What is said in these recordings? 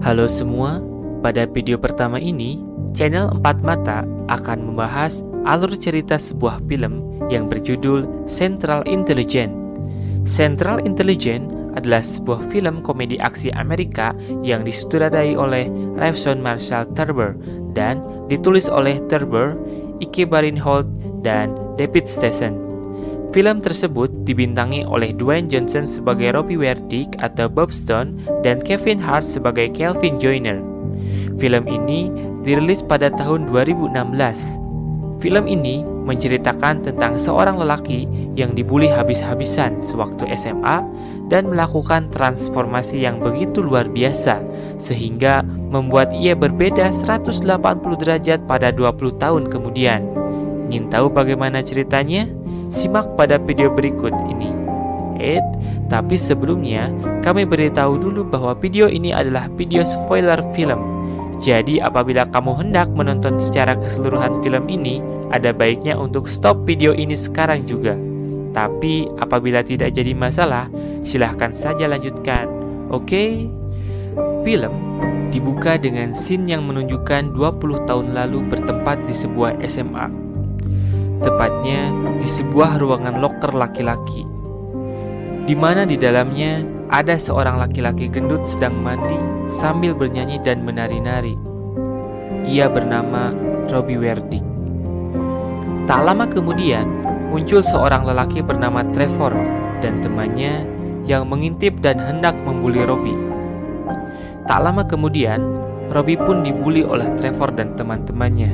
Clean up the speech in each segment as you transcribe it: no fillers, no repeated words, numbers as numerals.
Halo semua, pada video pertama ini, channel 4 Mata akan membahas alur cerita sebuah film yang berjudul Central Intelligence. Central Intelligence adalah sebuah film komedi aksi Amerika yang disutradarai oleh Rawson Marshall Thurber dan ditulis oleh Thurber, Ike Barinholtz, dan David Stetson. Film tersebut dibintangi oleh Dwayne Johnson sebagai Robbie Werdick atau Bob Stone dan Kevin Hart sebagai Calvin Joyner. Film ini dirilis pada tahun 2016. Film ini menceritakan tentang seorang lelaki yang dibully habis-habisan sewaktu SMA dan melakukan transformasi yang begitu luar biasa sehingga membuat ia berbeda 180 derajat pada 20 tahun kemudian. Ingin tahu bagaimana ceritanya? Simak pada video berikut ini. Tapi sebelumnya kami beritahu dulu bahwa video ini adalah video spoiler film. Jadi apabila kamu hendak menonton secara keseluruhan film ini, ada baiknya untuk stop video ini sekarang juga. Tapi apabila tidak jadi masalah, silahkan saja lanjutkan. Oke? Film dibuka dengan scene yang menunjukkan 20 tahun lalu bertempat di sebuah SMA. Tepatnya di sebuah ruangan loker laki-laki, di mana di dalamnya ada seorang laki-laki gendut sedang mandi sambil bernyanyi dan menari-nari. Ia bernama Robbie Werdick. Tak lama kemudian muncul seorang lelaki bernama Trevor dan temannya yang mengintip dan hendak membuli Robbie. Tak lama kemudian Robbie pun dibully oleh Trevor dan teman-temannya.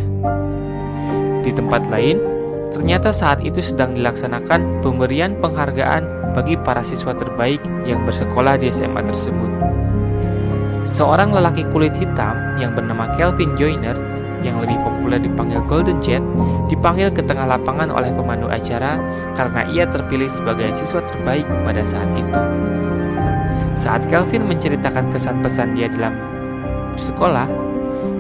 Di tempat lain, ternyata saat itu sedang dilaksanakan pemberian penghargaan bagi para siswa terbaik yang bersekolah di SMA tersebut. Seorang lelaki kulit hitam yang bernama Calvin Joyner, yang lebih populer dipanggil Golden Jet, dipanggil ke tengah lapangan oleh pemandu acara karena ia terpilih sebagai siswa terbaik pada saat itu. Saat Calvin menceritakan kesan-pesan dia dalam bersekolah,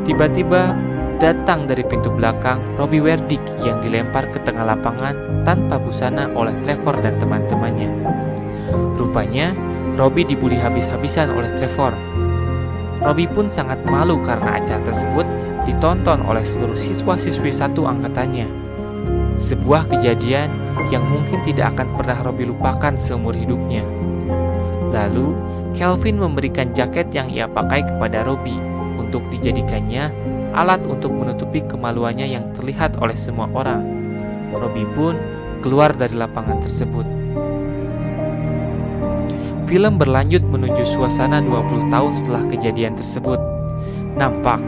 tiba-tiba datang dari pintu belakang Robbie Werdick yang dilempar ke tengah lapangan tanpa busana oleh Trevor dan teman-temannya. Rupanya, Robbie dibully habis-habisan oleh Trevor. Robbie pun sangat malu karena acara tersebut ditonton oleh seluruh siswa-siswi satu angkatannya. Sebuah kejadian yang mungkin tidak akan pernah Robbie lupakan seumur hidupnya. Lalu, Calvin memberikan jaket yang ia pakai kepada Robbie untuk dijadikannya alat untuk menutupi kemaluannya yang terlihat oleh semua orang. Robbie pun keluar dari lapangan tersebut. Film berlanjut menuju suasana 20 tahun setelah kejadian tersebut. Nampak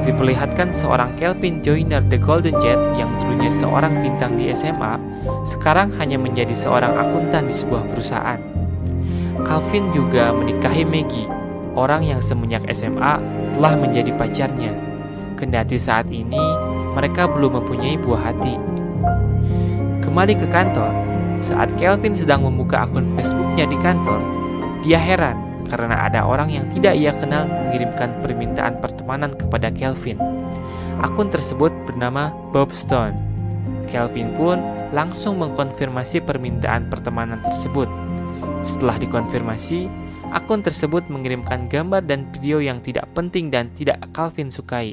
diperlihatkan seorang Calvin Joyner the Golden Jet yang dulunya seorang bintang di SMA, sekarang hanya menjadi seorang akuntan di sebuah perusahaan. Calvin juga menikahi Maggie, orang yang semenjak SMA telah menjadi pacarnya. Kendati saat ini mereka belum mempunyai buah hati. Kembali ke kantor, saat Calvin sedang membuka akun Facebooknya di kantor, dia heran karena ada orang yang tidak ia kenal mengirimkan permintaan pertemanan kepada Calvin. Akun tersebut bernama Bob Stone. Calvin pun langsung mengkonfirmasi permintaan pertemanan tersebut. Setelah dikonfirmasi, akun tersebut mengirimkan gambar dan video yang tidak penting dan tidak Calvin sukai.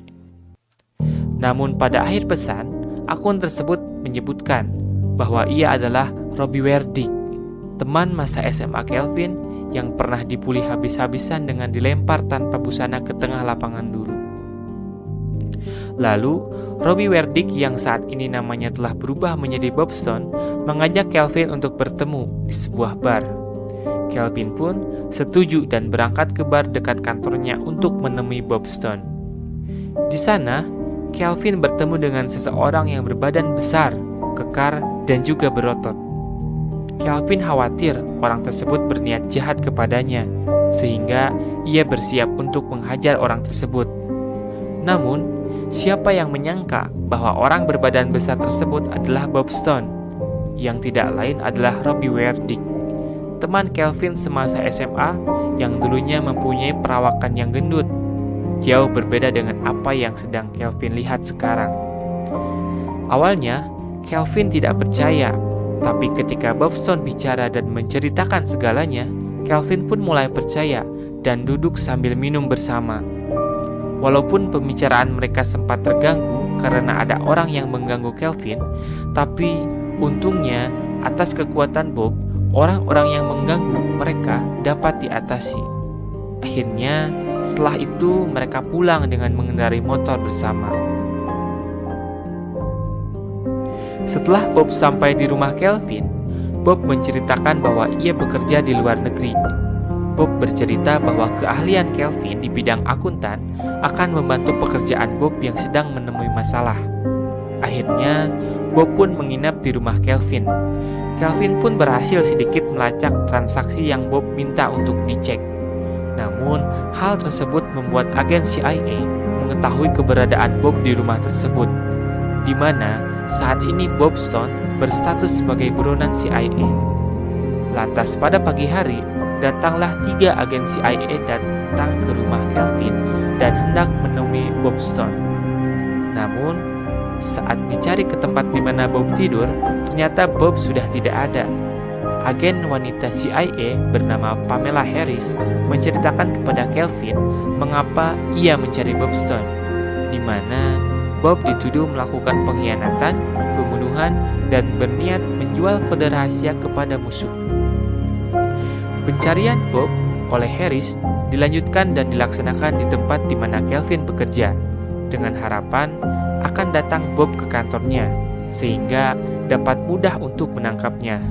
Namun pada akhir pesan, akun tersebut menyebutkan bahwa ia adalah Robbie Werdick, teman masa SMA Calvin yang pernah dibully habis-habisan dengan dilempar tanpa busana ke tengah lapangan dulu. Lalu, Robbie Werdick yang saat ini namanya telah berubah menjadi Bob Stone mengajak Calvin untuk bertemu di sebuah bar. Calvin pun setuju dan berangkat ke bar dekat kantornya untuk menemui Bob Stone. Di sana, Calvin bertemu dengan seseorang yang berbadan besar, kekar, dan juga berotot. Calvin khawatir orang tersebut berniat jahat kepadanya, sehingga ia bersiap untuk menghajar orang tersebut. Namun, siapa yang menyangka bahwa orang berbadan besar tersebut adalah Bob Stone, yang tidak lain adalah Robbie Werdick, teman Calvin semasa SMA yang dulunya mempunyai perawakan yang gendut. Jauh berbeda dengan apa yang sedang Calvin lihat sekarang. Awalnya, Calvin tidak percaya, tapi ketika Bob Stone bicara dan menceritakan segalanya, Calvin pun mulai percaya dan duduk sambil minum bersama. Walaupun pembicaraan mereka sempat terganggu karena ada orang yang mengganggu Kelvin, tapi untungnya atas kekuatan Bob, orang-orang yang mengganggu mereka dapat diatasi. Akhirnya, setelah itu mereka pulang dengan mengendarai motor bersama. Setelah Bob sampai di rumah Kelvin, Bob menceritakan bahwa ia bekerja di luar negeri. Bob bercerita bahwa keahlian Kelvin di bidang akuntan akan membantu pekerjaan Bob yang sedang menemui masalah. Akhirnya, Bob pun menginap di rumah Kelvin. Kelvin pun berhasil sedikit melacak transaksi yang Bob minta untuk dicek. Namun, hal tersebut membuat agen CIA mengetahui keberadaan Bob di rumah tersebut, di mana saat ini Bob Stone berstatus sebagai buronan CIA. Lantas pada pagi hari, datanglah 3 agen CIA datang ke rumah Kelvin dan hendak menemui Bob Stone. Namun, saat dicari ke tempat di mana Bob tidur, ternyata Bob sudah tidak ada. Agen wanita CIA bernama Pamela Harris menceritakan kepada Kelvin mengapa ia mencari Bob Stone, di mana Bob dituduh melakukan pengkhianatan, pembunuhan, dan berniat menjual kode rahasia kepada musuh. Pencarian Bob oleh Harris dilanjutkan dan dilaksanakan di tempat di mana Kelvin bekerja, dengan harapan akan datang Bob ke kantornya, sehingga dapat mudah untuk menangkapnya.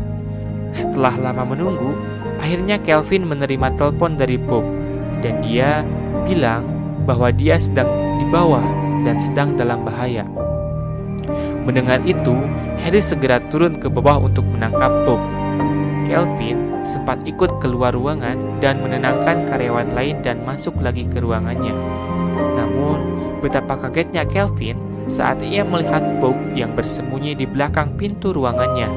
Setelah lama menunggu, akhirnya Kelvin menerima telepon dari Bob, dan dia bilang bahwa dia sedang di bawah dan sedang dalam bahaya. Mendengar itu, Harris segera turun ke bawah untuk menangkap Bob. Kelvin sempat ikut keluar ruangan dan menenangkan karyawan lain dan masuk lagi ke ruangannya. Namun, betapa kagetnya Kelvin saat ia melihat Bob yang bersembunyi di belakang pintu ruangannya.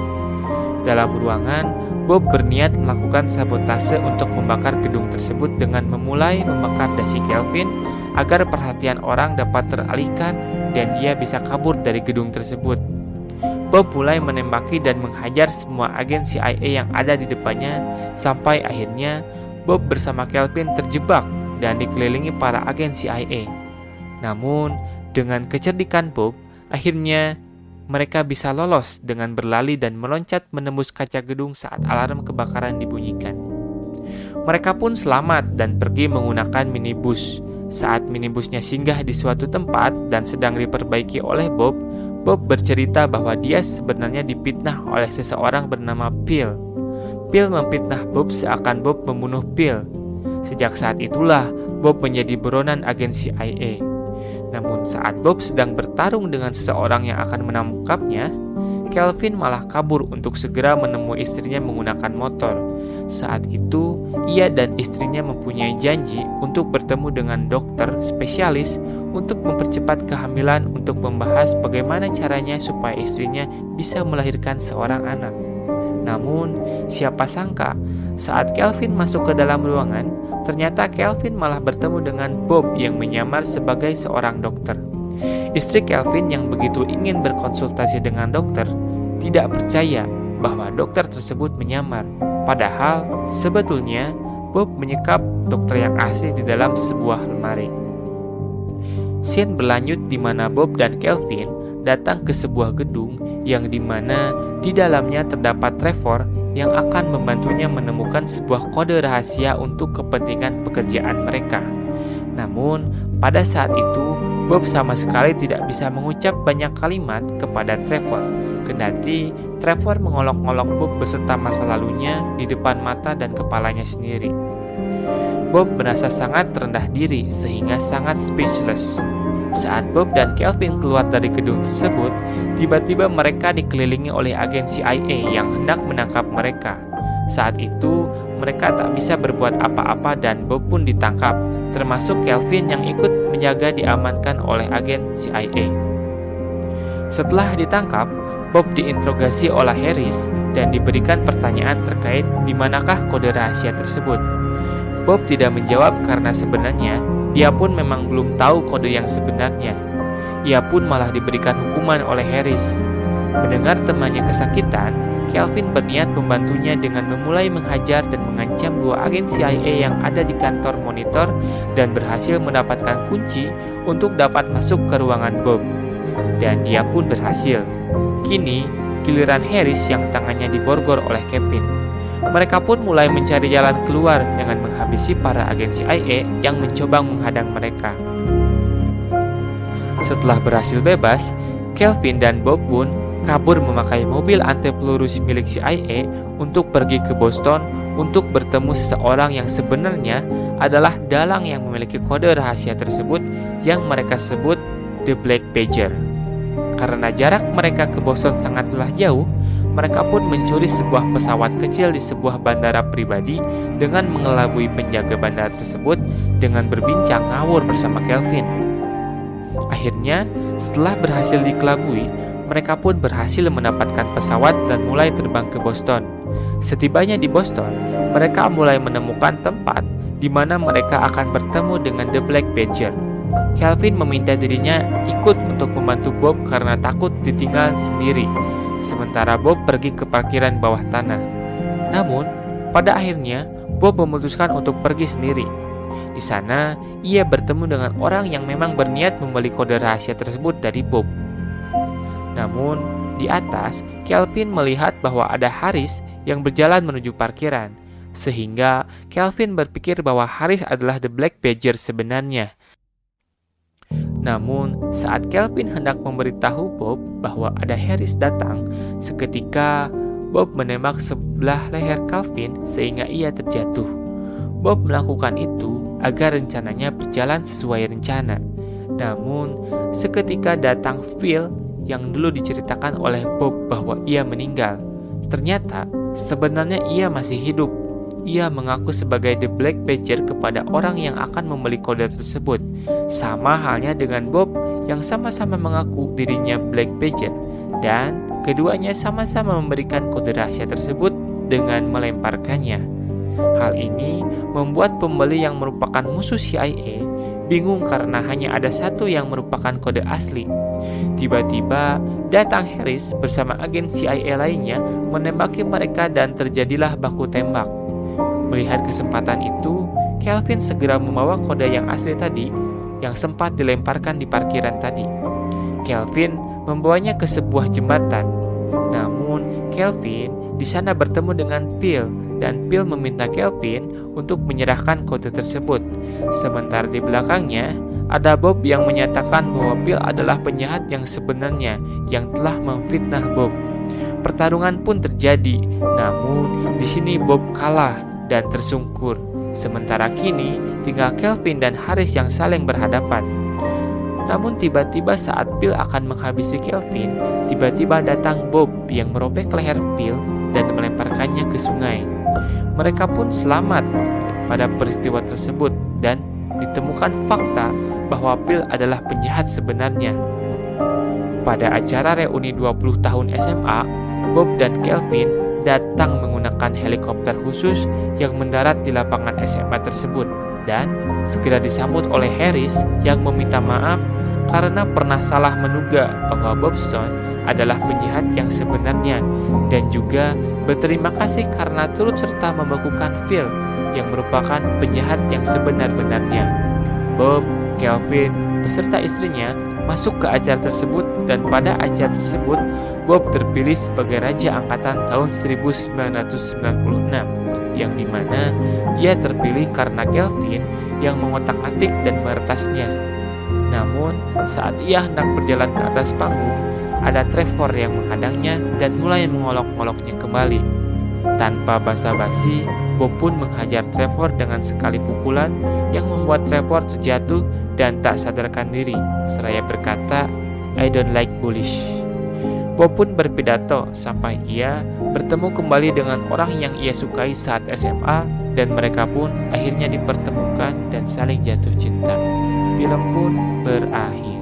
Dalam ruangan, Bob berniat melakukan sabotase untuk membakar gedung tersebut dengan memulai membakar dasi Kelvin agar perhatian orang dapat teralihkan dan dia bisa kabur dari gedung tersebut. Bob mulai menembaki dan menghajar semua agen CIA yang ada di depannya sampai akhirnya Bob bersama Kelvin terjebak dan dikelilingi para agen CIA. Namun, dengan kecerdikan Bob, akhirnya mereka bisa lolos dengan berlari dan meloncat menembus kaca gedung saat alarm kebakaran dibunyikan. Mereka pun selamat dan pergi menggunakan minibus. Saat minibusnya singgah di suatu tempat dan sedang diperbaiki oleh Bob, Bob bercerita bahwa dia sebenarnya dipitnah oleh seseorang bernama Phil. Phil memfitnah Bob seakan Bob membunuh Phil. Sejak saat itulah Bob menjadi buronan agen CIA. Namun saat Bob sedang bertarung dengan seseorang yang akan menangkapnya, Kelvin malah kabur untuk segera menemui istrinya menggunakan motor. Saat itu, ia dan istrinya mempunyai janji untuk bertemu dengan dokter spesialis untuk mempercepat kehamilan untuk membahas bagaimana caranya supaya istrinya bisa melahirkan seorang anak. Namun, siapa sangka saat Kelvin masuk ke dalam ruangan, ternyata Kelvin malah bertemu dengan Bob yang menyamar sebagai seorang dokter. Istri Kelvin yang begitu ingin berkonsultasi dengan dokter tidak percaya bahwa dokter tersebut menyamar. Padahal sebetulnya Bob menyekap dokter yang asli di dalam sebuah lemari. Scene berlanjut di mana Bob dan Kelvin datang ke sebuah gedung yang di mana di dalamnya terdapat Trevor yang akan membantunya menemukan sebuah kode rahasia untuk kepentingan pekerjaan mereka. Namun, pada saat itu, Bob sama sekali tidak bisa mengucap banyak kalimat kepada Trevor. Kendati Trevor mengolok-olok Bob beserta masa lalunya di depan mata dan kepalanya sendiri. Bob merasa sangat rendah diri sehingga sangat speechless. Saat Bob dan Kelvin keluar dari gedung tersebut, tiba-tiba mereka dikelilingi oleh agen CIA yang hendak menangkap mereka. Saat itu, mereka tak bisa berbuat apa-apa dan Bob pun ditangkap, termasuk Kelvin yang ikut menjaga diamankan oleh agen CIA. Setelah ditangkap, Bob diinterogasi oleh Harris dan diberikan pertanyaan terkait di manakah kode rahasia tersebut. Bob tidak menjawab karena sebenarnya dia pun memang belum tahu kode yang sebenarnya. Ia pun malah diberikan hukuman oleh Harris. Mendengar temannya kesakitan, Kelvin berniat membantunya dengan memulai menghajar dan mengancam 2 agen CIA yang ada di kantor monitor dan berhasil mendapatkan kunci untuk dapat masuk ke ruangan Bob. Dan dia pun berhasil. Kini, giliran Harris yang tangannya diborgol oleh Kevin. Mereka pun mulai mencari jalan keluar dengan menghabisi para agen CIA yang mencoba menghadang mereka. Setelah berhasil bebas, Kelvin dan Bob pun kabur memakai mobil anti-peluru milik CIA untuk pergi ke Boston untuk bertemu seseorang yang sebenarnya adalah dalang yang memiliki kode rahasia tersebut yang mereka sebut The Black Pager. Karena jarak mereka ke Boston sangatlah jauh, mereka pun mencuri sebuah pesawat kecil di sebuah bandara pribadi dengan mengelabui penjaga bandara tersebut dengan berbincang ngawur bersama Kelvin. Akhirnya, setelah berhasil dikelabui, mereka pun berhasil mendapatkan pesawat dan mulai terbang ke Boston. Setibanya di Boston, mereka mulai menemukan tempat di mana mereka akan bertemu dengan The Black Pager. Kelvin meminta dirinya ikut untuk membantu Bob karena takut ditinggal sendiri, sementara Bob pergi ke parkiran bawah tanah. Namun, pada akhirnya, Bob memutuskan untuk pergi sendiri. Di sana, ia bertemu dengan orang yang memang berniat membeli kode rahasia tersebut dari Bob. Namun, di atas, Kelvin melihat bahwa ada Harris yang berjalan menuju parkiran, sehingga Kelvin berpikir bahwa Harris adalah The Black Pager sebenarnya. Namun, saat Kelvin hendak memberitahu Bob bahwa ada Harris datang, seketika Bob menembak sebelah leher Kelvin sehingga ia terjatuh. Bob melakukan itu agar rencananya berjalan sesuai rencana. Namun, seketika datang Phil yang dulu diceritakan oleh Bob bahwa ia meninggal. Ternyata, sebenarnya ia masih hidup. Ia mengaku sebagai The Black Pager kepada orang yang akan membeli kode tersebut. Sama halnya dengan Bob yang sama-sama mengaku dirinya Black Pager. Dan keduanya sama-sama memberikan kode rahasia tersebut dengan melemparkannya. Hal ini membuat pembeli yang merupakan musuh CIA bingung karena hanya ada satu yang merupakan kode asli. Tiba-tiba datang Harris bersama agen CIA lainnya menembaki mereka dan terjadilah baku tembak. Melihat kesempatan itu, Kelvin segera membawa kode yang asli tadi yang sempat dilemparkan di parkiran tadi. Kelvin membawanya ke sebuah jembatan. Namun, Kelvin di sana bertemu dengan Phil dan Phil meminta Kelvin untuk menyerahkan kode tersebut. Sementara di belakangnya, ada Bob yang menyatakan bahwa Phil adalah penjahat yang sebenarnya yang telah memfitnah Bob. Pertarungan pun terjadi, namun di sini Bob kalah dan tersungkur. Sementara kini tinggal Kelvin dan Harris yang saling berhadapan. Namun tiba-tiba saat Phil akan menghabisi Kelvin, tiba-tiba datang Bob yang merobek leher Phil dan melemparkannya ke sungai. Mereka pun selamat pada peristiwa tersebut dan ditemukan fakta bahwa Phil adalah penjahat sebenarnya. Pada acara reuni 20 tahun SMA, Bob dan Kelvin datang menggunakan helikopter khusus yang mendarat di lapangan SMA tersebut dan segera disambut oleh Harris yang meminta maaf karena pernah salah menduga bahwa Bobson adalah penjahat yang sebenarnya dan juga berterima kasih karena turut serta membekukan Phil yang merupakan penjahat yang sebenar-benarnya. Bob, Kelvin, beserta istrinya masuk ke acara tersebut dan pada acara tersebut Bob terpilih sebagai Raja Angkatan tahun 1996 yang dimana ia terpilih karena Kelvin yang mengotak-atik dan meretasnya. Namun saat ia hendak berjalan ke atas panggung, ada Trevor yang menghadangnya dan mulai mengolok-oloknya kembali. Tanpa basa-basi, Bob pun menghajar Trevor dengan sekali pukulan yang membuat Trevor terjatuh dan tak sadarkan diri, seraya berkata, "I don't like bullies." Bob pun berpidato sampai ia bertemu kembali dengan orang yang ia sukai saat SMA dan mereka pun akhirnya dipertemukan dan saling jatuh cinta. Film pun berakhir.